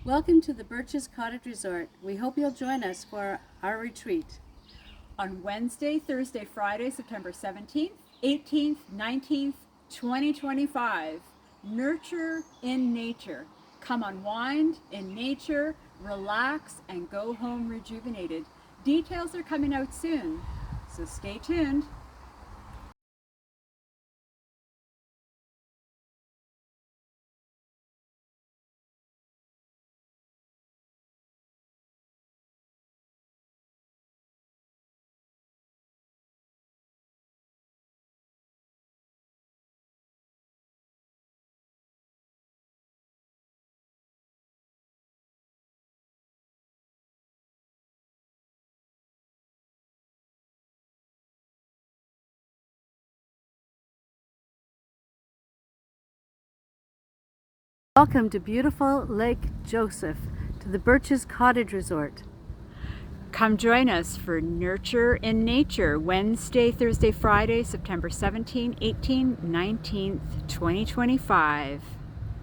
Welcome to the Birches Cottage Resort. We hope you'll join us for our retreat. On Wednesday, Thursday, Friday, September 17th, 18th, 19th, 2025. Nurture in nature. Come unwind in nature, relax, and go home rejuvenated. Details are coming out soon, so stay tuned. Welcome to beautiful Lake Joseph, to the Birches Cottage Resort. Come join us for Nurture in Nature, Wednesday, Thursday, Friday, September 17th, 18th, 19th, 2025.